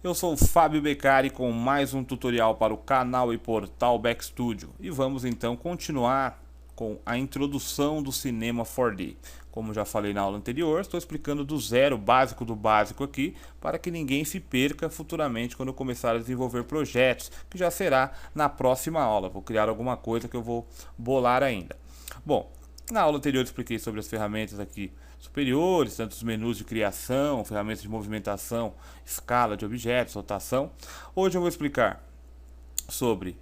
Eu sou o Fábio Beccari com mais um tutorial para o canal e portal Backstudio e vamos então continuar com a introdução do cinema 4D. Como já falei na aula anterior, estou explicando do zero, básico do básico aqui, para que ninguém se perca futuramente quando eu começar a desenvolver projetos, que já será na próxima aula. Vou criar alguma coisa que eu vou bolar ainda. Bom, na aula anterior eu expliquei sobre as ferramentas aqui superiores, tanto os menus de criação, ferramentas de movimentação, escala de objetos, rotação. Hoje eu vou explicar sobre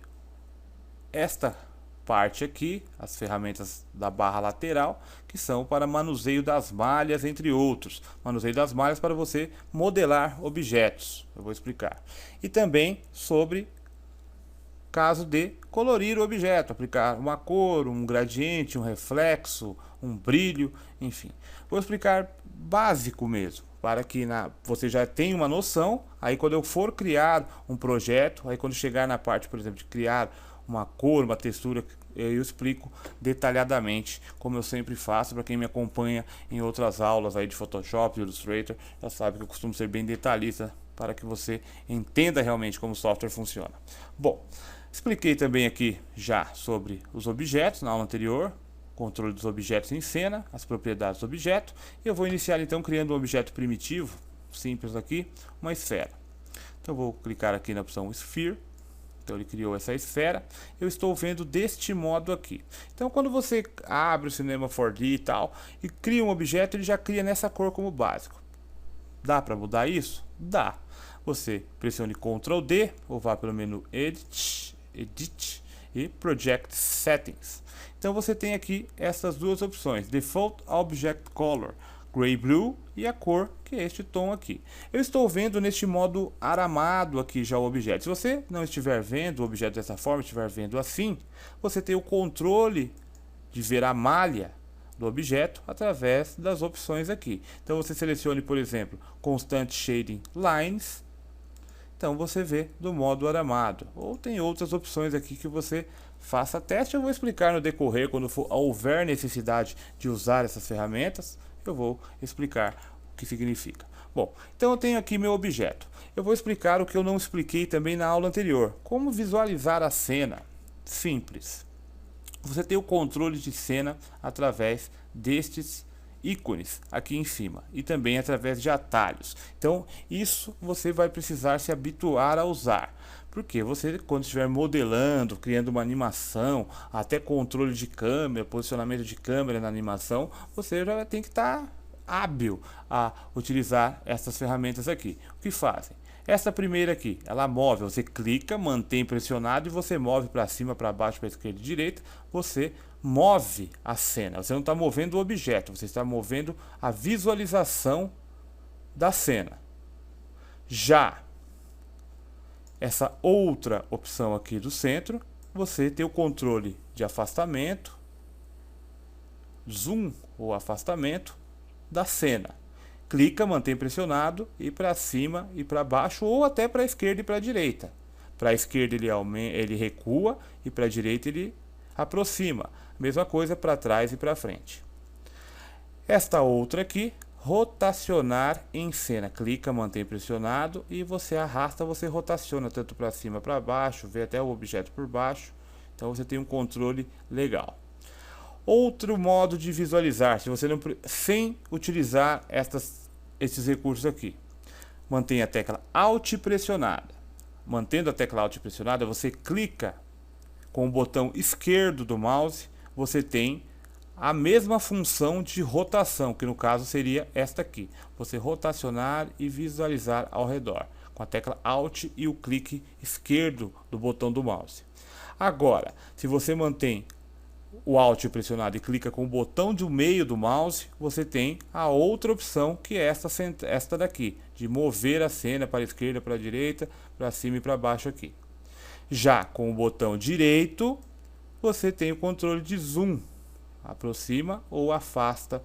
esta parte aqui, as ferramentas da barra lateral, que são para manuseio das malhas, entre outros. Manuseio das malhas para você modelar objetos, eu vou explicar. E também sobre caso de colorir o objeto, aplicar uma cor, um gradiente, um reflexo, um brilho, enfim. Vou explicar básico mesmo, para que você já tenha uma noção. Aí quando eu for criar um projeto, aí quando chegar na parte, por exemplo, de criar uma cor, uma textura, eu explico detalhadamente, como eu sempre faço. Para quem me acompanha em outras aulas aí de Photoshop, de Illustrator, já sabe que eu costumo ser bem detalhista, para que você entenda realmente como o software funciona. Bom, expliquei também aqui já sobre os objetos na aula anterior, controle dos objetos em cena, as propriedades do objeto. Eu vou iniciar então criando um objeto primitivo, simples aqui, uma esfera. Então eu vou clicar aqui na opção Sphere. Então ele criou essa esfera. Eu estou vendo deste modo aqui. Então quando você abre o Cinema 4D e tal, e cria um objeto, ele já cria nessa cor como básico. Dá para mudar isso? Dá. Você pressione Ctrl D ou vá pelo menu Edit e Project Settings. Então você tem aqui essas duas opções: Default Object Color, Gray Blue, e a cor, que é este tom aqui. Eu estou vendo neste modo aramado aqui já o objeto. Se você não estiver vendo o objeto dessa forma, estiver vendo assim, você tem o controle de ver a malha do objeto através das opções aqui. Então você selecione, por exemplo, Constant Shading Lines. Então você vê do modo aramado. Ou tem outras opções aqui que você faça teste. Eu vou explicar no decorrer, quando houver necessidade de usar essas ferramentas, eu vou explicar o que significa. Bom, então eu tenho aqui meu objeto. Eu vou explicar o que eu não expliquei também na aula anterior. Como visualizar a cena. Simples. Você tem o controle de cena através destes ícones aqui em cima e também através de atalhos. Então isso você vai precisar se habituar a usar, porque você, quando estiver modelando, criando uma animação, até controle de câmera, posicionamento de câmera na animação, você já tem que estar hábil a utilizar essas ferramentas aqui. O que fazem? Essa primeira aqui, ela move, você clica, mantém pressionado e você move para cima, para baixo, para esquerda e direita. Você move a cena, você não está movendo o objeto, você está movendo a visualização da cena. Já essa outra opção aqui do centro, você tem o controle de afastamento, zoom ou afastamento da cena. Clica, mantém pressionado e para cima e para baixo, ou até para a esquerda e para a direita. Para a esquerda ele recua e para a direita ele aproxima. Mesma coisa para trás e para frente. Esta outra aqui, rotacionar em cena. Clica, mantém pressionado e você arrasta, você rotaciona tanto para cima, para baixo, vê até o objeto por baixo. Então você tem um controle legal. Outro modo de visualizar, se você não, sem utilizar esses recursos aqui. Mantenha a tecla Alt pressionada. Mantendo a tecla Alt pressionada, você clica com o botão esquerdo do mouse, você tem a mesma função de rotação, que no caso seria esta aqui. Você rotacionar e visualizar ao redor, com a tecla Alt e o clique esquerdo do botão do mouse. Agora, se você mantém o Alt pressionado e clica com o botão do meio do mouse, você tem a outra opção, que é esta daqui, de mover a cena para a esquerda, para a direita, para cima e para baixo aqui. Já com o botão direito, você tem o controle de zoom, aproxima ou afasta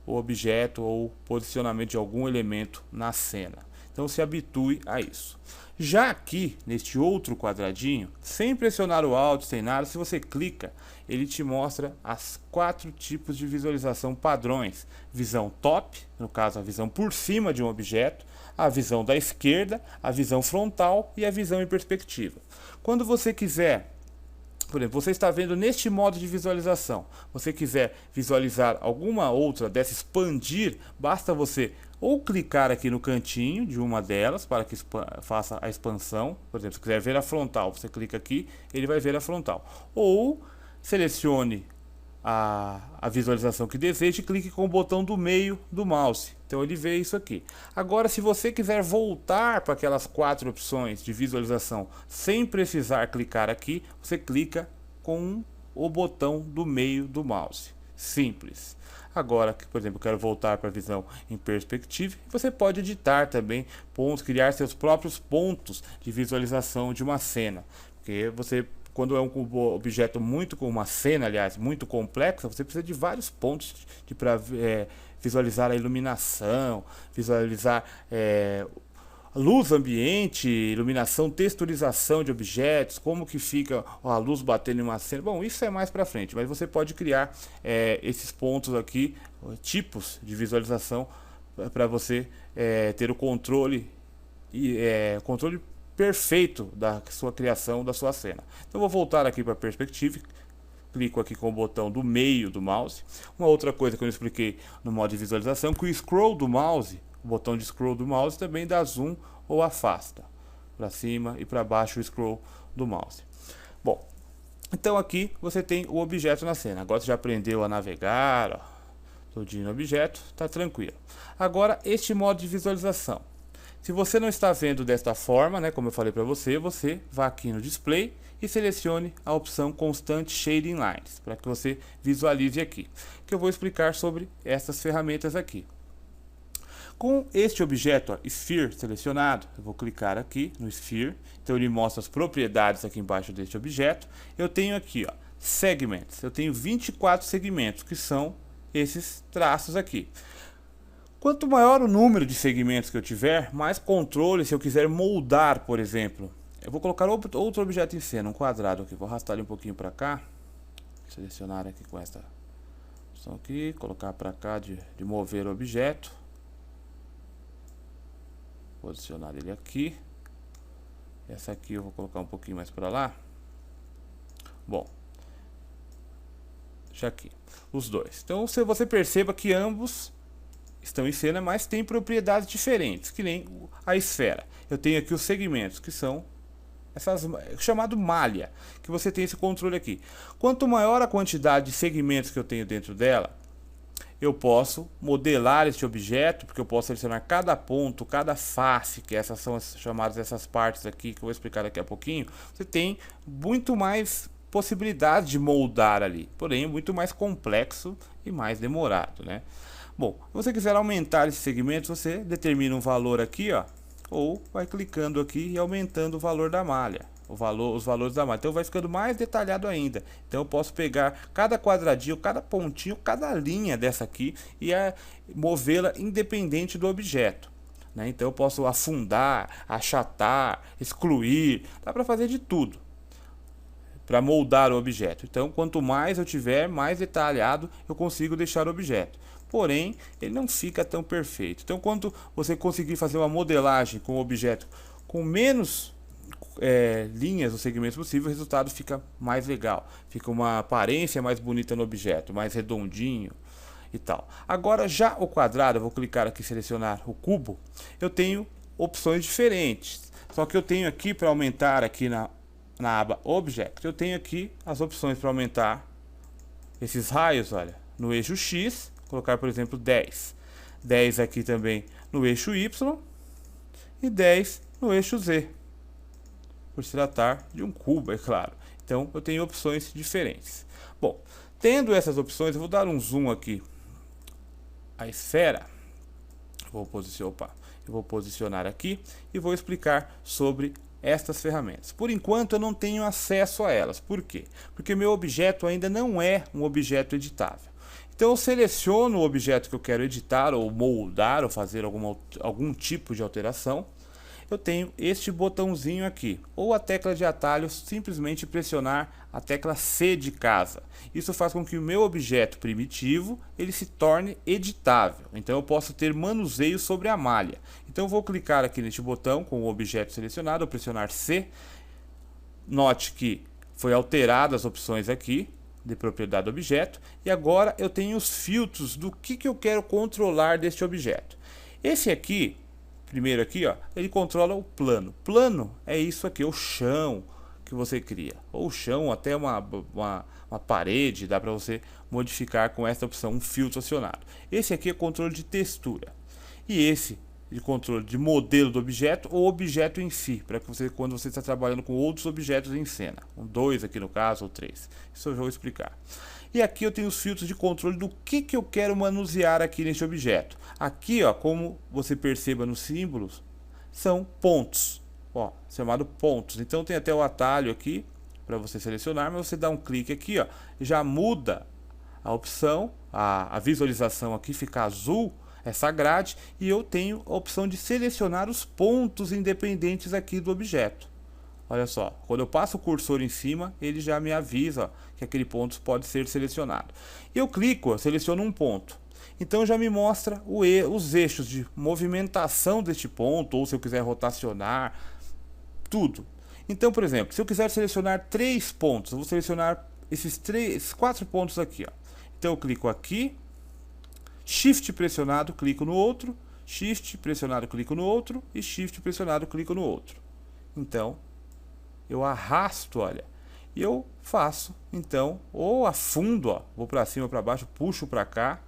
o objeto ou posicionamento de algum elemento na cena. Então se habitue a isso. Já aqui, neste outro quadradinho, sem pressionar o Alt, sem nada, se você clica, ele te mostra as 4 tipos de visualização padrões. Visão top, no caso a visão por cima de um objeto, a visão da esquerda, a visão frontal e a visão em perspectiva. Quando você quiser, por exemplo, você está vendo neste modo de visualização, você quiser visualizar alguma outra dessa, expandir, basta você ou clicar aqui no cantinho de uma delas para que faça a expansão. Por exemplo, se quiser ver a frontal, você clica aqui, ele vai ver a frontal. Ou selecione a visualização que deseja e clique com o botão do meio do mouse. Então ele vê isso aqui. Agora, se você quiser voltar para aquelas 4 opções de visualização sem precisar clicar aqui, você clica com o botão do meio do mouse. Simples. Agora, por exemplo, eu quero voltar para a visão em perspectiva. Você pode editar também pontos, criar seus próprios pontos de visualização de uma cena. Porque você, quando é um objeto com uma cena, aliás, muito complexa, você precisa de vários pontos para visualizar a iluminação, visualizar luz ambiente, iluminação, texturização de objetos, como que fica a luz batendo em uma cena. Bom, isso é mais para frente, mas você pode criar esses pontos aqui, tipos de visualização, para você ter o controle controle perfeito da sua criação, da sua cena. Então vou voltar aqui para a perspectiva, clico aqui com o botão do meio do mouse. Uma outra coisa que eu expliquei no modo de visualização, que o scroll do mouse, o botão de scroll do mouse também dá zoom ou afasta para cima e para baixo o scroll do mouse. Bom, então aqui você tem o objeto na cena. Agora você já aprendeu a navegar, ó, tudinho no objeto, tá tranquilo. Agora este modo de visualização. Se você não está vendo desta forma, né, como eu falei para você, você vá aqui no display e selecione a opção Constant Shading Lines, para que você visualize aqui, que eu vou explicar sobre essas ferramentas aqui. Com este objeto, ó, Sphere, selecionado, eu vou clicar aqui no Sphere, então ele mostra as propriedades aqui embaixo deste objeto. Eu tenho aqui, ó, Segments, eu tenho 24 segmentos, que são esses traços aqui. Quanto maior o número de segmentos que eu tiver, mais controle, se eu quiser moldar, por exemplo. Eu vou colocar outro objeto em cena, um quadrado aqui, vou arrastar ele um pouquinho para cá, selecionar aqui com esta opção aqui, colocar para cá de mover o objeto. Posicionar ele aqui. Essa aqui eu vou colocar um pouquinho mais para lá. Bom, já aqui os dois. Então você perceba que ambos estão em cena, mas têm propriedades diferentes, que nem a esfera. Eu tenho aqui os segmentos, que são essas, chamado malha, que você tem esse controle aqui. Quanto maior a quantidade de segmentos que eu tenho dentro dela, eu posso modelar este objeto, porque eu posso selecionar cada ponto, cada face, que essas são chamadas essas partes aqui, que eu vou explicar daqui a pouquinho. Você tem muito mais possibilidade de moldar ali, porém muito mais complexo e mais demorado, né? Bom, se você quiser aumentar esse segmento, você determina um valor aqui, ó, ou vai clicando aqui e aumentando o valor da malha. Os valores da malha. Então vai ficando mais detalhado ainda. Então eu posso pegar cada quadradinho, cada pontinho, cada linha dessa aqui e movê-la independente do objeto, né? Então eu posso afundar, achatar, excluir, dá para fazer de tudo para moldar o objeto. Então quanto mais eu tiver, mais detalhado eu consigo deixar o objeto. Porém, ele não fica tão perfeito. Então quando você conseguir fazer uma modelagem com o objeto com menos linhas ou segmentos possível, o resultado fica mais legal, fica uma aparência mais bonita no objeto, mais redondinho e tal. Agora já o quadrado, eu vou clicar aqui, selecionar o cubo, eu tenho opções diferentes, só que eu tenho aqui para aumentar aqui na aba Object, eu tenho aqui as opções para aumentar esses raios, olha, no eixo X, colocar por exemplo 10, 10 aqui também no eixo Y e 10 no eixo Z, por se tratar de um cubo, é claro. Então eu tenho opções diferentes. Bom, tendo essas opções, eu vou dar um zoom aqui a esfera. Eu vou posicionar aqui e vou explicar sobre estas ferramentas. Por enquanto eu não tenho acesso a elas. Por quê? Porque meu objeto ainda não é um objeto editável. Então eu seleciono o objeto que eu quero editar ou moldar ou fazer algum tipo de alteração. Eu tenho este botãozinho aqui, ou a tecla de atalho, simplesmente pressionar a tecla C de casa. Isso faz com que o meu objeto primitivo ele se torne editável. Então eu posso ter manuseio sobre a malha. Então vou clicar aqui neste botão com o objeto selecionado, vou pressionar C. Note que foi alterado as opções aqui de propriedade do objeto, e agora eu tenho os filtros do que eu quero controlar deste objeto. Esse aqui, primeiro aqui, ó, ele controla o plano. Plano é isso aqui, o chão que você cria, ou o chão, até uma parede, dá para você modificar com essa opção, um filtro acionado. Esse aqui é controle de textura, e esse de controle de modelo do objeto ou objeto em si, para que você, quando você está trabalhando com outros objetos em cena, um 2 aqui no caso, ou 3. Isso eu vou explicar. E aqui eu tenho os filtros de controle do que eu quero manusear aqui neste objeto. Aqui, ó, como você perceba nos símbolos, são pontos, ó, chamado pontos. Então tem até o atalho aqui para você selecionar, mas você dá um clique aqui, ó, já muda a opção, a visualização aqui fica azul, essa grade, e eu tenho a opção de selecionar os pontos independentes aqui do objeto. Olha só, quando eu passo o cursor em cima, ele já me avisa, ó, que aquele ponto pode ser selecionado. Eu clico, ó, seleciono um ponto. Então já me mostra os eixos de movimentação deste ponto, ou se eu quiser rotacionar, tudo. Então, por exemplo, se eu quiser selecionar 3 pontos, eu vou selecionar esses 4 pontos aqui, ó. Então eu clico aqui, Shift pressionado, clico no outro, Shift pressionado, clico no outro, e Shift pressionado, clico no outro. Então, eu arrasto, olha, e eu faço, então, ou afundo, ó, vou para cima, para baixo, puxo para cá.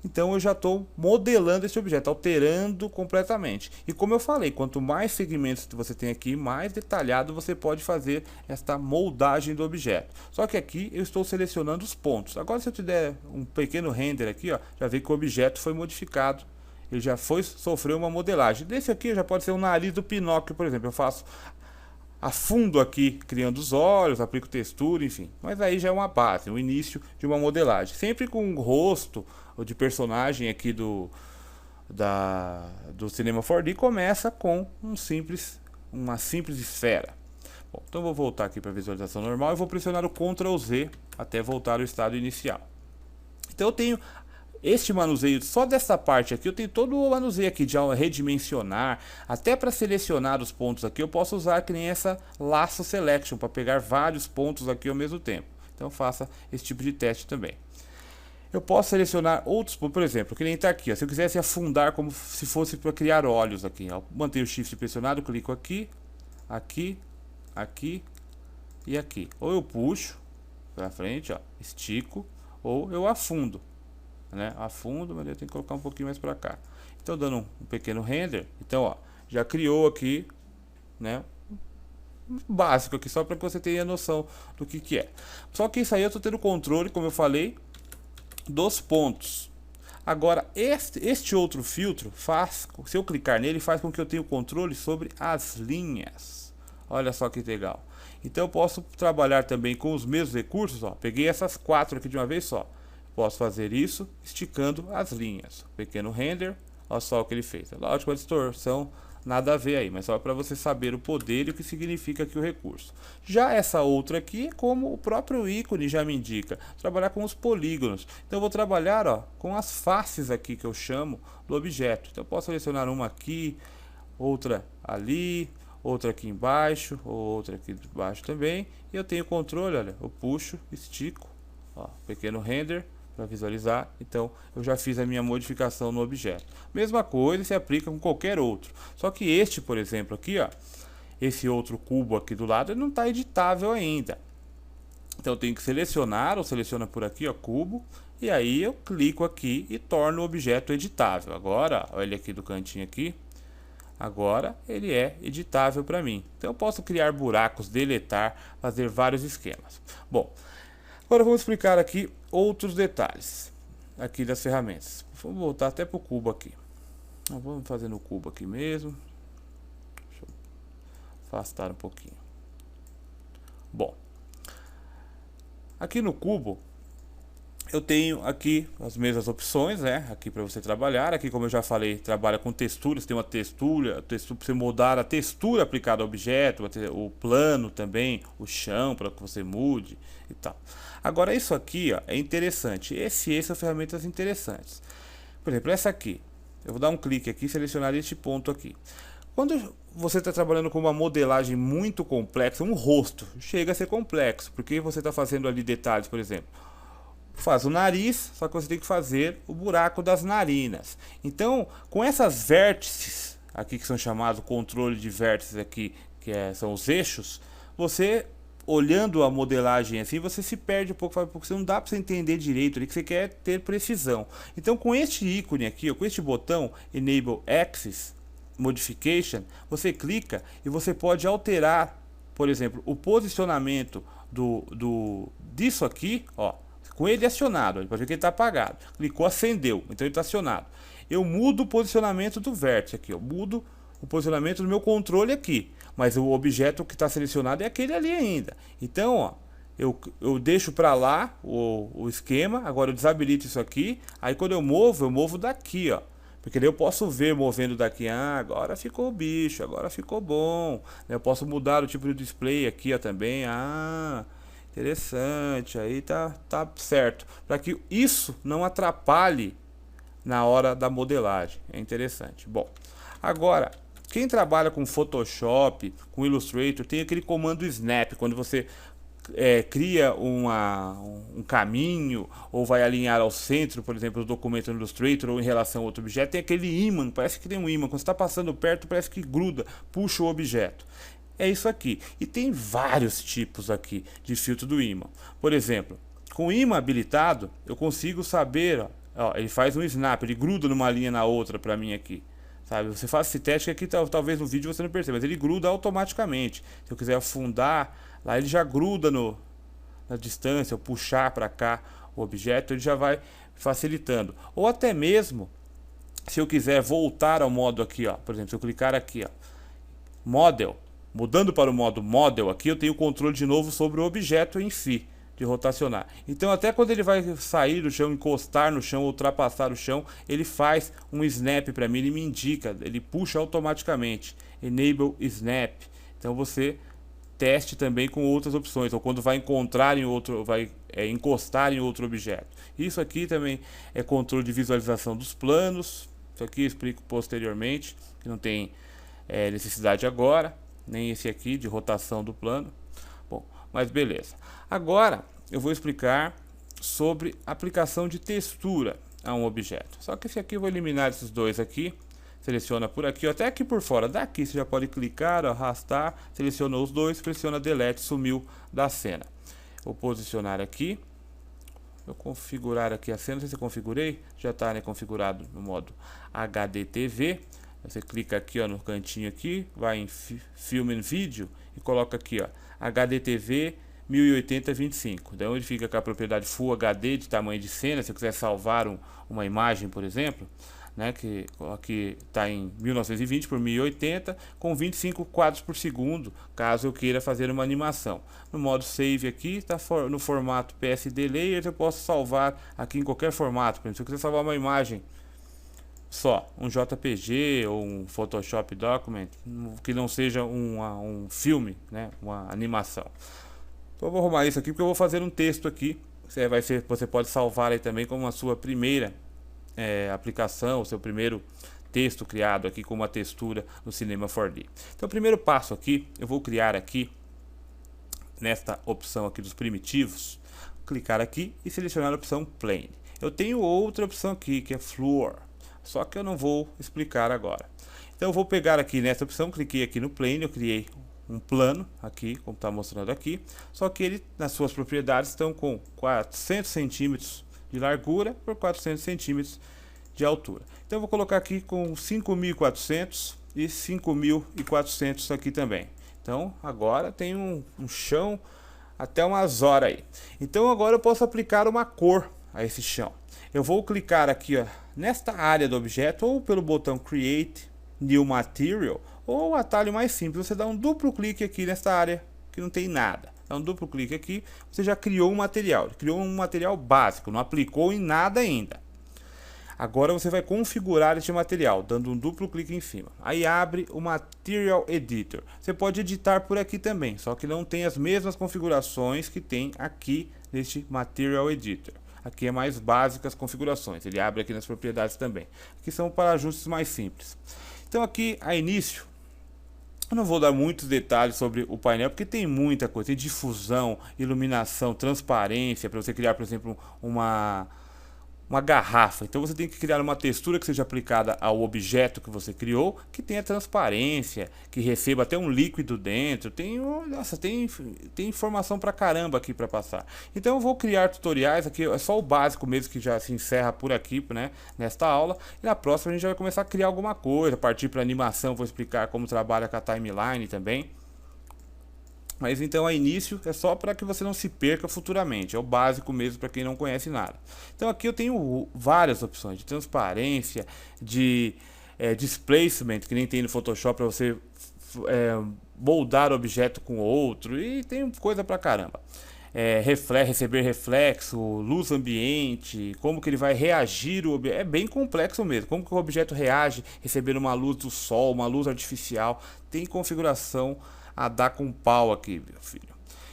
Então eu já estou modelando esse objeto, alterando completamente. E como eu falei, quanto mais segmentos você tem aqui, mais detalhado você pode fazer esta moldagem do objeto. Só que aqui eu estou selecionando os pontos. Agora, se eu te der um pequeno render aqui, ó, já vê que o objeto foi modificado. Ele já sofreu uma modelagem. Desse aqui já pode ser o nariz do Pinóquio, por exemplo. Eu faço afundo aqui, criando os olhos, aplico textura, enfim. Mas aí já é uma base, o início de uma modelagem. Sempre com o rosto ou de personagem aqui do Cinema 4D começa com uma simples esfera. Bom, então eu vou voltar aqui para a visualização normal e vou pressionar o Ctrl Z até voltar ao estado inicial. Então eu tenho este manuseio, só dessa parte aqui, eu tenho todo o manuseio aqui de redimensionar, até para selecionar os pontos aqui, eu posso usar que nem essa Lasso Selection, para pegar vários pontos aqui ao mesmo tempo. Então faça esse tipo de teste também. Eu posso selecionar outros pontos, por exemplo, que nem está aqui, ó, se eu quisesse afundar como se fosse para criar olhos aqui, ó, mantenho o Shift pressionado, clico aqui, aqui, aqui e aqui. Ou eu puxo para frente, ó, estico, ou eu afundo. Né? Afundo, mas eu tenho que colocar um pouquinho mais para cá. Então, dando um pequeno render, então, ó, já criou aqui, né, básico aqui, só para que você tenha noção do que é. Só que isso aí eu estou tendo controle, como eu falei, dos pontos. Agora, este outro filtro faz, se eu clicar nele, faz com que eu tenha o controle sobre as linhas. Olha só que legal. Então, eu posso trabalhar também com os mesmos recursos, ó. Peguei essas 4 aqui de uma vez só. Posso fazer isso esticando as linhas. Pequeno render, olha só o que ele fez. Lógico, a distorção nada a ver aí, mas só para você saber o poder e o que significa aqui o recurso. Já essa outra aqui, como o próprio ícone já me indica, trabalhar com os polígonos. Então eu vou trabalhar, ó, com as faces aqui que eu chamo do objeto. Então eu posso selecionar uma aqui, outra ali, outra aqui embaixo, outra aqui embaixo também. E eu tenho controle, olha, eu puxo, estico, ó, pequeno render, para visualizar. Então eu já fiz a minha modificação no objeto. Mesma coisa se aplica com qualquer outro, só que este, por exemplo, aqui, ó, esse outro cubo aqui do lado, ele não está editável ainda. Então eu tenho que selecionar, ou seleciona por aqui, ó, cubo, e aí eu clico aqui e torno o objeto editável. Agora, olha ele aqui do cantinho aqui, agora ele é editável para mim. Então eu posso criar buracos, deletar, fazer vários esquemas. Bom, agora vamos explicar aqui outros detalhes aqui das ferramentas. Vamos voltar até para o cubo aqui. Vamos fazer no cubo aqui mesmo. Deixa eu afastar um pouquinho. Bom, aqui no cubo eu tenho aqui as mesmas opções, né? Aqui para você trabalhar. Aqui, como eu já falei, trabalha com texturas. Tem uma textura para você mudar a textura aplicada ao objeto, o plano também, o chão para que você mude e tal. Agora isso aqui, ó, é interessante. Essas são ferramentas interessantes. Por exemplo, essa aqui. eu vou dar um clique aqui e selecionar este ponto aqui. Quando você está trabalhando com uma modelagem muito complexa, um rosto chega a ser complexo, porque você está fazendo ali detalhes, por exemplo, faz o nariz, só que você tem que fazer o buraco das narinas. Então, com essas vértices aqui que são chamados controle de vértices aqui, são os eixos, você olhando a modelagem assim, você se perde um pouco, porque você não dá para você entender direito ali, que você quer ter precisão. Então, com este ícone aqui, com este botão Enable Axis Modification, você clica e você pode alterar, por exemplo, o posicionamento disso aqui, ó, com ele acionado. Pode ver que ele está apagado. Clicou, acendeu, então ele está acionado. Eu mudo o posicionamento do vértice aqui, eu mudo o posicionamento do meu controle aqui, mas o objeto que está selecionado é aquele ali ainda. Então, ó, eu deixo para lá o esquema. Agora eu desabilito isso aqui. Aí quando eu movo daqui, ó. Porque daí eu posso ver movendo daqui, agora ficou o bicho, agora ficou bom. Eu posso mudar o tipo de display aqui, ó, também. Interessante, aí tá certo. Para que isso não atrapalhe na hora da modelagem. É interessante. Bom, agora, quem trabalha com Photoshop, com Illustrator, tem aquele comando Snap, quando você cria um caminho ou vai alinhar ao centro, por exemplo, do documento no Illustrator ou em relação a outro objeto, tem aquele ímã, parece que tem um ímã, quando você está passando perto parece que gruda, puxa o objeto. É isso aqui, e tem vários tipos aqui de filtro do ímã. Por exemplo, com o ímã habilitado, eu consigo saber, ó, ele faz um snap, ele gruda numa linha na outra para mim aqui. Sabe? Você faz esse teste aqui, talvez no vídeo você não perceba, mas ele gruda automaticamente. Se eu quiser afundar, lá ele já gruda na distância, eu puxar para cá o objeto, ele já vai facilitando. Ou até mesmo, se eu quiser voltar ao modo aqui, ó, por exemplo, se eu clicar aqui, ó, Model, mudando para o modo Model aqui, eu tenho controle de novo sobre o objeto em si, de rotacionar. Então até quando ele vai sair do chão, encostar no chão, ultrapassar o chão, ele faz um snap para mim, ele me indica, ele puxa automaticamente, Enable Snap. Então você teste também com outras opções, ou quando vai encontrar em outro, vai encostar em outro objeto. Isso aqui também é controle de visualização dos planos. Isso aqui eu explico posteriormente, que não tem necessidade agora, nem esse aqui de rotação do plano. Bom, mas beleza. Agora eu vou explicar sobre aplicação de textura a um objeto. Só que esse aqui eu vou eliminar esses dois aqui. Seleciona por aqui, até aqui por fora. Daqui você já pode clicar, arrastar, selecionou os dois, pressiona Delete, sumiu da cena. Vou posicionar aqui. Vou configurar aqui a cena, não sei se eu configurei. Já está, né, configurado no modo HDTV. Você clica aqui, ó, no cantinho aqui, vai em Film and Video e coloca aqui, ó, HDTV 1080-25. Então ele fica com a propriedade Full HD de tamanho de cena. Se eu quiser salvar uma imagem, por exemplo, né, que aqui está em 1920 por 1080 com 25 quadros por segundo, caso eu queira fazer uma animação. No modo Save aqui está no formato PSD Layers. Eu posso salvar aqui em qualquer formato. Por exemplo, se eu quiser salvar uma imagem só, um JPG ou um Photoshop Document, que não seja um filme, né, uma animação. Então eu vou arrumar isso aqui porque eu vou fazer um texto aqui. Você pode salvar aí também como a sua primeira aplicação, o seu primeiro texto criado aqui com uma textura no Cinema 4D. Então o primeiro passo aqui, eu vou criar aqui nesta opção aqui dos primitivos, clicar aqui e selecionar a opção Plane. Eu tenho outra opção aqui que é Floor, só que eu não vou explicar agora. Então eu vou pegar aqui nessa opção, cliquei aqui no Plane, eu criei um plano aqui, como está mostrando aqui, só que ele, nas suas propriedades, estão com 400 centímetros de largura por 400 centímetros de altura. Então eu vou colocar aqui com 5.400 e 5.400 aqui também. Então agora tem um chão até umas horas aí. Então agora eu posso aplicar uma cor a esse chão. Eu vou clicar aqui, ó, nesta área do objeto, ou pelo botão Create New Material, ou o atalho mais simples, você dá um duplo clique aqui nesta área que não tem nada. Dá um duplo clique aqui, você já criou um material. Criou um material básico, não aplicou em nada ainda. Agora você vai configurar este material, dando um duplo clique em cima. Aí abre o Material Editor. Você pode editar por aqui também, só que não tem as mesmas configurações que tem aqui neste Material Editor. Aqui é mais básico as configurações, ele abre aqui nas propriedades também. Aqui são para ajustes mais simples. Então aqui a início, eu não vou dar muitos detalhes sobre o painel, porque tem muita coisa, tem difusão, iluminação, transparência, para você criar, por exemplo, uma garrafa. Então você tem que criar uma textura que seja aplicada ao objeto que você criou, que tenha transparência, que receba até um líquido dentro. Nossa, tem informação pra caramba aqui para passar. Então eu vou criar tutoriais aqui, é só o básico mesmo que já se encerra por aqui, né, nesta aula. E na próxima a gente já vai começar a criar alguma coisa, partir para animação, vou explicar como trabalha com a timeline também. Mas então a início é só para que você não se perca futuramente, é o básico mesmo para quem não conhece nada. Então aqui eu tenho várias opções de transparência, de displacement, que nem tem no Photoshop para você moldar o objeto com outro, e tem coisa pra caramba. Receber reflexo, luz ambiente, como que ele vai reagir, é bem complexo mesmo, como que o objeto reage recebendo uma luz do sol, uma luz artificial, tem configuração a dar com pau aqui, meu filho.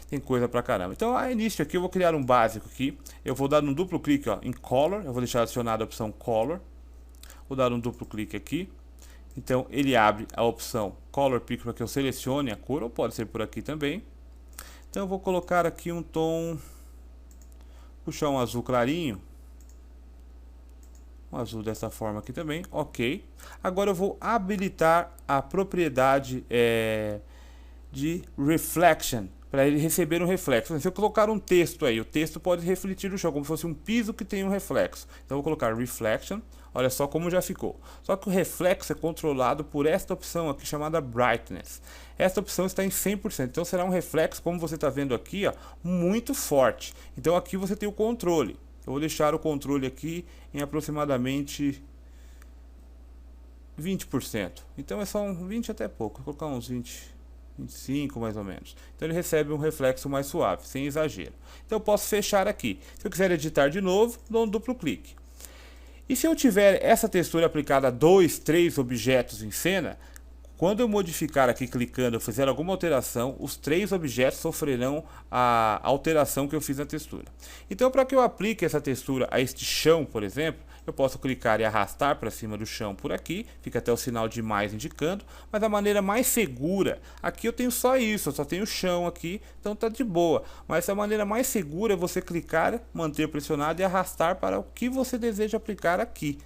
Tem coisa pra caramba. Então, a início aqui eu vou criar um básico aqui. Eu vou dar um duplo clique, ó, em Color. Eu vou deixar adicionada a opção Color. Vou dar um duplo clique aqui. Então, ele abre a opção Color Picker para que eu selecione a cor, ou pode ser por aqui também. Então, eu vou colocar aqui um tom, puxar um azul clarinho. Um azul dessa forma aqui também, ok. Agora eu vou habilitar a propriedade de reflection, para ele receber um reflexo. Se eu colocar um texto aí, o texto pode refletir no chão, como se fosse um piso que tem um reflexo. Então eu vou colocar reflection, olha só como já ficou. Só que o reflexo é controlado por esta opção aqui chamada brightness. Esta opção está em 100%, então será um reflexo, como você está vendo aqui, ó, muito forte. Então aqui você tem o controle. Eu vou deixar o controle aqui em aproximadamente 20%. Então é só um 20 até pouco, vou colocar uns 25 mais ou menos. Então ele recebe um reflexo mais suave, sem exagero. Então eu posso fechar aqui. Se eu quiser editar de novo, dou um duplo clique. E se eu tiver essa textura aplicada a 2, 3 objetos em cena, quando eu modificar aqui clicando, eu fizer alguma alteração, os 3 objetos sofrerão a alteração que eu fiz na textura. Então, para que eu aplique essa textura a este chão, por exemplo, eu posso clicar e arrastar para cima do chão por aqui, fica até o sinal de mais indicando, mas a maneira mais segura, aqui eu tenho só isso, eu só tenho o chão aqui, então tá de boa. Mas a maneira mais segura é você clicar, manter pressionado e arrastar para o que você deseja aplicar aqui.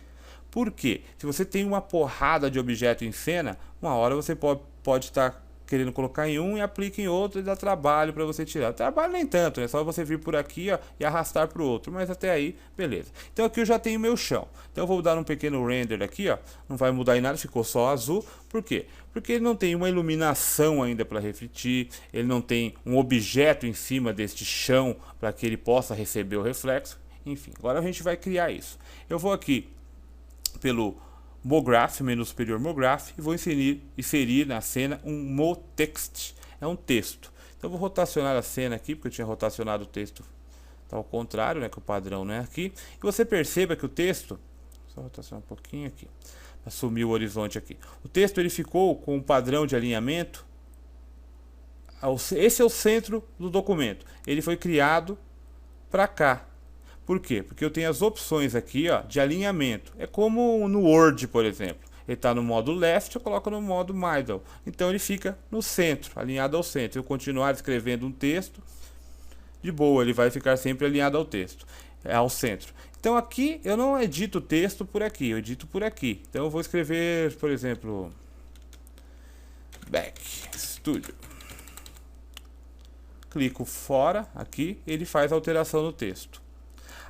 Por quê? Se você tem uma porrada de objeto em cena, uma hora você pode estar querendo colocar em um e aplica em outro e dá trabalho para você tirar. Trabalho nem tanto, é só você vir por aqui, ó, e arrastar para o outro, mas até aí, beleza. Então aqui eu já tenho meu chão. Então eu vou dar um pequeno render aqui, ó, não vai mudar em nada, ficou só azul. Por quê? Porque ele não tem uma iluminação ainda para refletir, ele não tem um objeto em cima deste chão para que ele possa receber o reflexo. Enfim, agora a gente vai criar isso. Eu vou aqui pelo MoGraph, menu superior MoGraph, e vou inserir na cena um MoText, é um texto. Então eu vou rotacionar a cena aqui, porque eu tinha rotacionado o texto tá ao contrário, né, que o padrão não é aqui. E você perceba que o texto, só rotacionar um pouquinho aqui, para sumir o horizonte aqui. O texto ele ficou com um padrão de alinhamento, esse é o centro do documento, ele foi criado para cá. Por quê? Porque eu tenho as opções aqui, ó, de alinhamento. É como no Word, por exemplo. Ele está no modo left, eu coloco no modo middle. Então ele fica no centro, alinhado ao centro. Eu continuar escrevendo um texto, de boa, ele vai ficar sempre alinhado ao texto, ao centro. Então aqui eu não edito o texto por aqui, eu edito por aqui. Então eu vou escrever, por exemplo, Back Studio. Clico fora, aqui, ele faz a alteração no texto.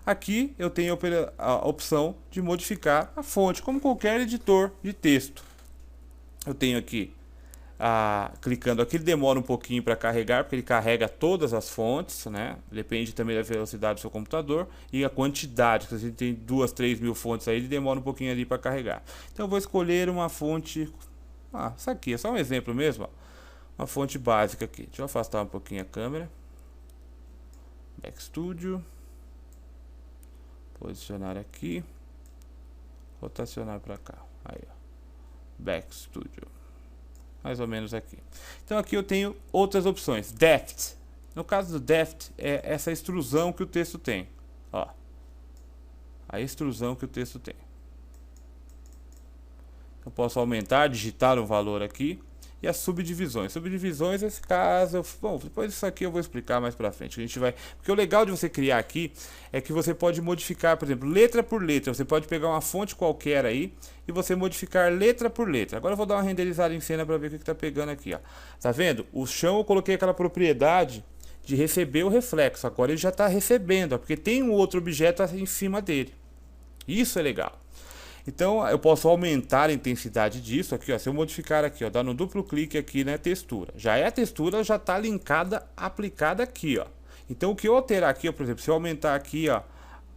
Aqui eu tenho a opção de modificar a fonte, como qualquer editor de texto. Eu tenho aqui, clicando aqui, ele demora um pouquinho para carregar, porque ele carrega todas as fontes, né? Depende também da velocidade do seu computador e a quantidade, se você tem 2, 3 mil fontes aí, ele demora um pouquinho ali para carregar. Então eu vou escolher uma fonte, isso aqui é só um exemplo mesmo, ó. Uma fonte básica aqui. Deixa eu afastar um pouquinho a câmera. Back Studio. Posicionar aqui, rotacionar para cá, aí ó, Back Studio, mais ou menos aqui. Então aqui eu tenho outras opções, Depth. No caso do Depth é essa extrusão que o texto tem, ó, a extrusão que o texto tem. Eu posso aumentar, digitar um valor aqui. E as subdivisões. Subdivisões, nesse caso, bom, depois disso aqui eu vou explicar mais pra frente. A gente vai, porque o legal de você criar aqui é que você pode modificar, por exemplo, letra por letra. Você pode pegar uma fonte qualquer aí e você modificar letra por letra. Agora eu vou dar uma renderizada em cena para ver o que está pegando aqui, ó. Tá vendo? O chão eu coloquei aquela propriedade de receber o reflexo. Agora ele já está recebendo, ó, porque tem um outro objeto em cima dele. Isso é legal. Então eu posso aumentar a intensidade disso aqui, ó. Se eu modificar aqui, ó, dar um duplo clique aqui na textura, já é a textura, já está linkada, aplicada aqui, ó. Então o que eu alterar aqui, ó, por exemplo, se eu aumentar aqui, ó,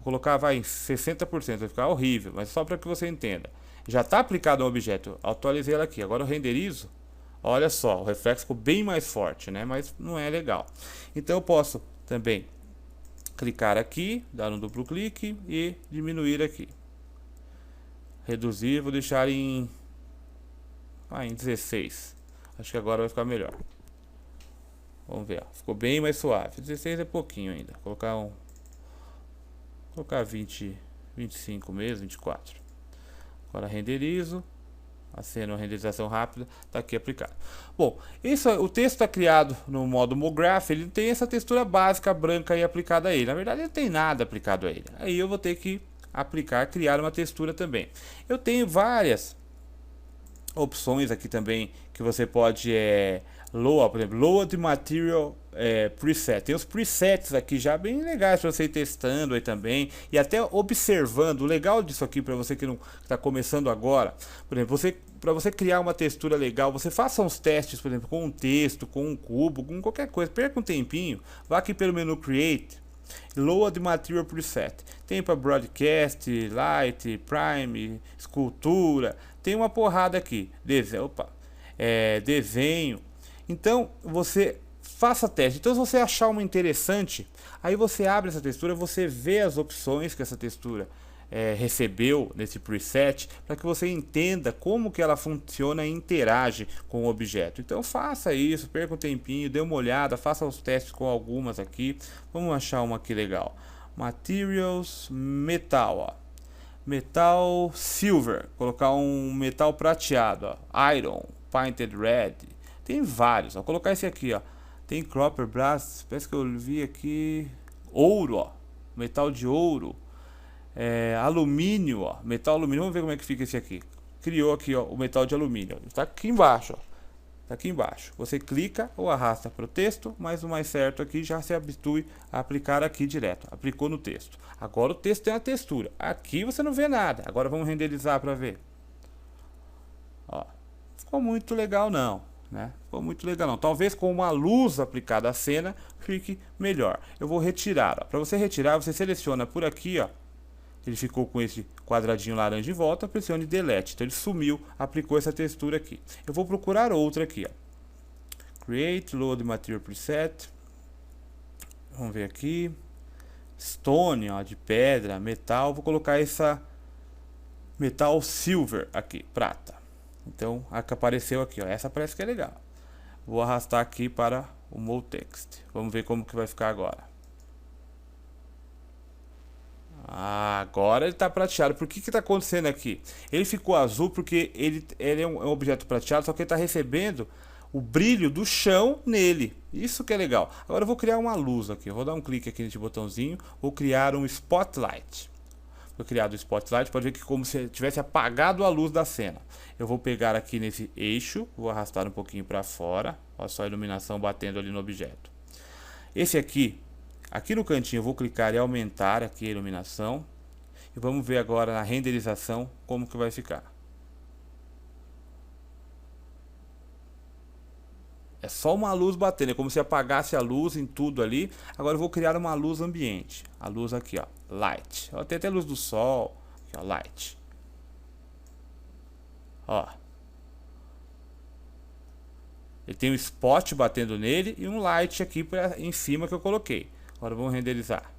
colocar vai em 60%, vai ficar horrível, mas só para que você entenda. Já está aplicado no objeto, atualizei ela aqui. Agora eu renderizo. Olha só, o reflexo ficou bem mais forte, né? Mas não é legal. Então eu posso também clicar aqui, dar um duplo clique e diminuir aqui. Reduzir, vou deixar em 16. Acho que agora vai ficar melhor. Vamos ver, ó. Ficou bem mais suave. 16 é pouquinho ainda. Colocar 20, 25 mesmo, 24. Agora renderizo. Aceno a renderização rápida, está aqui aplicado. Bom, o texto está criado no modo MoGraph, ele tem essa textura básica branca aí aplicada a ele. Na verdade, ele não tem nada aplicado a ele. Aí eu vou ter que criar uma textura também. Eu tenho várias opções aqui também que você pode load, por exemplo, load material preset. Tem os presets aqui já bem legais para você ir testando aí também e até observando. O legal disso aqui para você que não está começando agora, por exemplo, para você criar uma textura legal, você faça uns testes, por exemplo, com um texto, com um cubo, com qualquer coisa. Perca um tempinho, vá aqui pelo menu Create. Load Material Preset. Tem para Broadcast, Light, Prime, Escultura. Tem uma porrada aqui. Desenho. Então você faça teste. Então se você achar uma interessante, aí você abre essa textura, você vê as opções que essa textura recebeu nesse preset, para que você entenda como que ela funciona e interage com o objeto. Então faça isso, perca um tempinho, dê uma olhada, faça os testes com algumas aqui. Vamos achar uma aqui legal. Materials, metal, ó. Metal silver, colocar um metal prateado, ó. Iron, painted red. Tem vários, vou colocar esse aqui, ó. Tem copper brass, parece que eu vi aqui. Ouro, ó. Metal de ouro. Alumínio, ó, metal alumínio. Vamos ver como é que fica esse aqui. Criou aqui, ó, o metal de alumínio. Está aqui embaixo, ó. Tá aqui embaixo. Você clica ou arrasta para o texto, mas o mais certo aqui já se habitue a aplicar aqui direto. Aplicou no texto. Agora o texto tem a textura. Aqui você não vê nada. Agora vamos renderizar para ver. Ó, ficou muito legal não, né? Ficou muito legal não. Talvez com uma luz aplicada à cena fique melhor. Eu vou retirar. Para você retirar, você seleciona por aqui, ó. Ele ficou com esse quadradinho laranja em volta, pressione Delete. Então ele sumiu, aplicou essa textura aqui. Eu vou procurar outra aqui, ó. Create, Load Material Preset. Vamos ver aqui. Stone, ó, de pedra, metal. Vou colocar essa metal silver aqui, prata. Então a que apareceu aqui, ó. Essa parece que é legal. Vou arrastar aqui para o Mode Text. Vamos ver como que vai ficar agora. Agora ele está prateado. Por que está acontecendo aqui? Ele ficou azul porque ele é um objeto prateado, só que ele está recebendo o brilho do chão nele. Isso que é legal. Agora eu vou criar uma luz aqui. Eu vou dar um clique aqui nesse botãozinho. Vou criar um Spotlight. Vou criar o Spotlight. Pode ver que como se tivesse apagado a luz da cena. Eu vou pegar aqui nesse eixo. Vou arrastar um pouquinho para fora. Olha só a iluminação batendo ali no objeto. Esse aqui. Aqui no cantinho eu vou clicar e aumentar aqui a iluminação. E vamos ver agora na renderização como que vai ficar. É só uma luz batendo, é como se apagasse a luz em tudo ali. Agora eu vou criar uma luz ambiente. A luz aqui, ó, Light. Ó, tem até luz do sol, aqui, ó, Light. Ó. Ele tem um spot batendo nele e um light aqui em cima que eu coloquei. Agora vamos renderizar.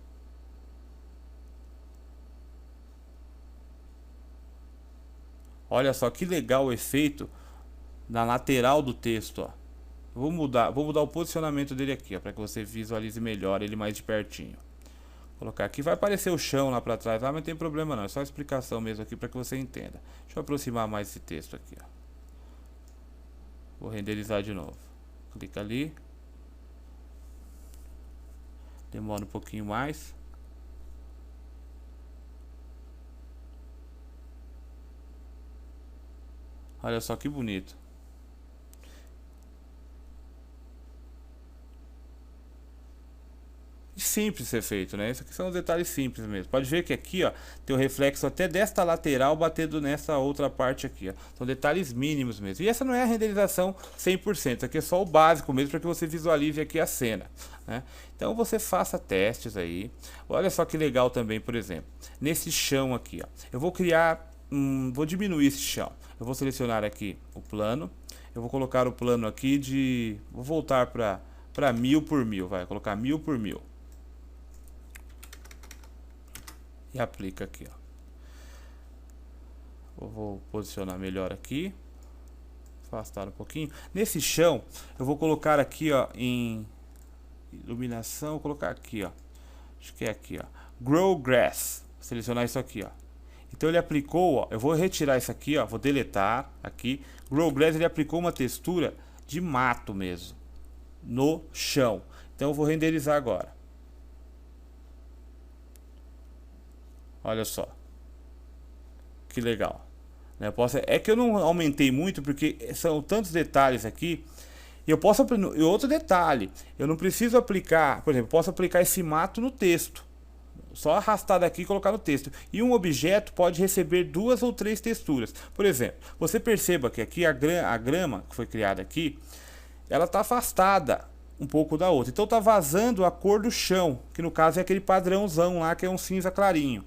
Olha só que legal o efeito na lateral do texto, ó. Vou mudar o posicionamento dele aqui, para que você visualize melhor ele mais de pertinho. Colocar aqui, vai aparecer o chão lá para trás, mas não tem problema não, é só explicação mesmo aqui para que você entenda. Deixa eu aproximar mais esse texto aqui, ó. Vou renderizar de novo. Clica ali. Demora um pouquinho mais. Olha só que bonito. Simples ser feito, né? Isso aqui são os detalhes simples mesmo. Pode ver que aqui, ó, tem o reflexo até desta lateral batendo nessa outra parte aqui, ó. São detalhes mínimos mesmo. E essa não é a renderização 100%, isso aqui é só o básico mesmo para que você visualize aqui a cena, né? Então você faça testes aí. Olha só que legal também, por exemplo, nesse chão aqui, ó. Eu vou criar, vou diminuir esse chão. Eu vou selecionar aqui o plano. Eu vou colocar o plano aqui de, vou voltar para 1000 por 1000, vai colocar 1000 por 1000. E aplica aqui, ó. Eu vou posicionar melhor aqui, afastar um pouquinho. Nesse chão eu vou colocar aqui, ó, em iluminação, vou colocar aqui, ó, acho que é aqui, ó, Grow Grass. Selecionar isso aqui, ó. Então ele aplicou, ó, eu vou retirar isso aqui, ó, vou deletar aqui. Grow Grass, ele aplicou uma textura de mato mesmo no chão. Então eu vou renderizar agora. Olha só, que legal, né? É que eu não aumentei muito porque são tantos detalhes aqui. E eu posso, e outro detalhe, eu não preciso aplicar, por exemplo, posso aplicar esse mato no texto, só arrastar daqui e colocar no texto. E um objeto pode receber 2 ou 3 texturas. Por exemplo, você perceba que aqui a grama que foi criada aqui, ela está afastada um pouco da outra. Então está vazando a cor do chão, que no caso é aquele padrãozão lá que é um cinza clarinho.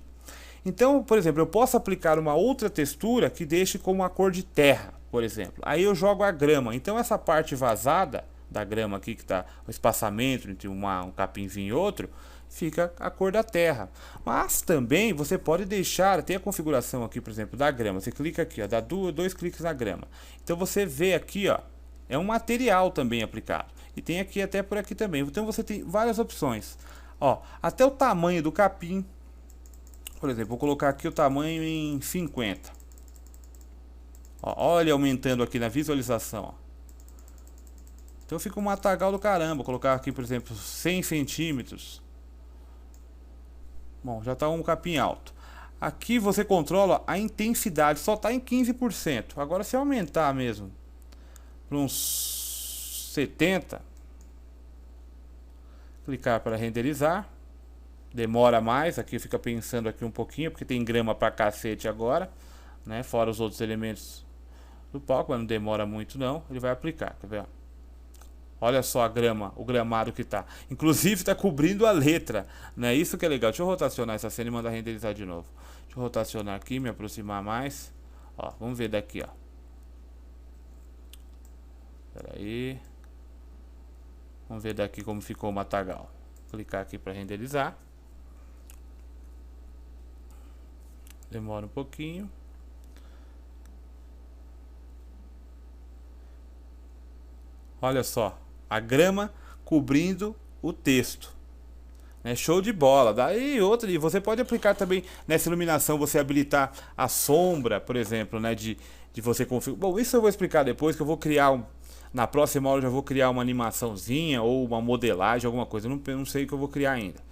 Então, por exemplo, eu posso aplicar uma outra textura que deixe como a cor de terra, por exemplo. Aí eu jogo a grama. Então essa parte vazada da grama aqui, que está o espaçamento entre um capinzinho e outro, fica a cor da terra. Mas também você pode deixar, tem a configuração aqui, por exemplo, da grama. Você clica aqui, ó, dá 2 cliques na grama. Então você vê aqui, ó, é um material também aplicado. E tem aqui até por aqui também. Então você tem várias opções. Ó, até o tamanho do capim. Por exemplo, vou colocar aqui o tamanho em 50. Ó, olha aumentando aqui na visualização. Ó. Então fica um matagal do caramba. Vou colocar aqui, por exemplo, 100 centímetros. Bom, já está um capim alto. Aqui você controla a intensidade, só está em 15%. Agora se eu aumentar mesmo para uns 70, clicar para renderizar. Demora mais, aqui fica pensando aqui um pouquinho, porque tem grama pra cacete agora, né? Fora os outros elementos do palco, mas não demora muito não. Ele vai aplicar, quer ver? Olha só a grama, o gramado que tá. Inclusive tá cobrindo a letra, né? Isso que é legal. Deixa eu rotacionar essa cena e mandar renderizar de novo. Deixa eu rotacionar aqui, me aproximar mais. Ó, vamos ver daqui, ó. Pera aí. Vamos ver daqui como ficou o matagal. Clicar aqui para renderizar. Demora um pouquinho. Olha só, a grama cobrindo o texto. É show de bola. Daí outra, e você pode aplicar também nessa iluminação, você habilitar a sombra, por exemplo, né, de você configurar. Bom, isso eu vou explicar depois, que eu vou criar na próxima aula eu já vou criar uma animaçãozinha ou uma modelagem, alguma coisa. Eu não sei o que eu vou criar ainda.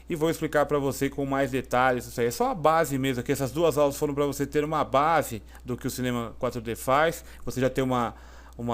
E vou explicar para você com mais detalhes. Isso aí é só a base mesmo aqui. Essas 2 aulas foram para você ter uma base do que o cinema 4D faz. Você já tem uma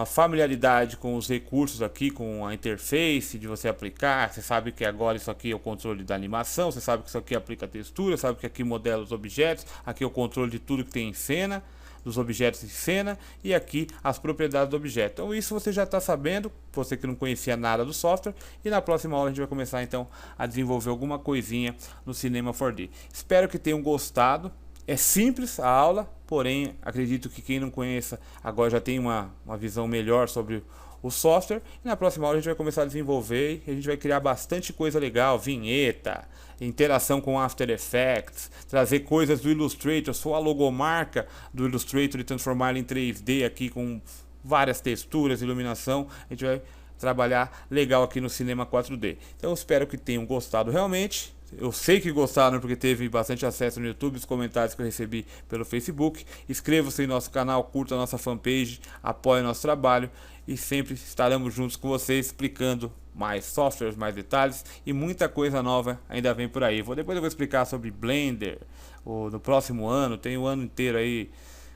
familiaridade com os recursos aqui, com a interface de você aplicar. Você sabe que agora isso aqui é o controle da animação. Você sabe que isso aqui aplica a textura. Sabe que aqui modela os objetos. Aqui é o controle de tudo que tem em cena, dos objetos em cena, e aqui as propriedades do objeto. Então isso você já está sabendo, você que não conhecia nada do software, e na próxima aula a gente vai começar então a desenvolver alguma coisinha no Cinema 4D. Espero que tenham gostado. É simples a aula, porém acredito que quem não conheça agora já tem uma visão melhor sobre o software, e na próxima aula a gente vai começar a desenvolver e a gente vai criar bastante coisa legal, vinheta, interação com After Effects, trazer coisas do Illustrator, sua logomarca do Illustrator e transformar em 3D aqui com várias texturas, iluminação. A gente vai trabalhar legal aqui no Cinema 4D. Então espero que tenham gostado realmente. Eu sei que gostaram porque teve bastante acesso no YouTube, os comentários que eu recebi pelo Facebook. Inscreva-se em nosso canal, curta a nossa fanpage, apoie nosso trabalho e sempre estaremos juntos com vocês explicando mais softwares, mais detalhes e muita coisa nova ainda vem por aí. Depois eu vou explicar sobre Blender. No próximo ano, tem o ano inteiro aí,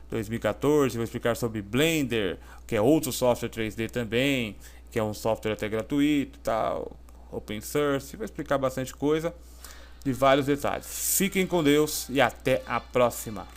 2014, vou explicar sobre Blender, que é outro software 3D também, que é um software até gratuito, tal, open source. Vou explicar bastante coisa de vários detalhes. Fiquem com Deus e até a próxima.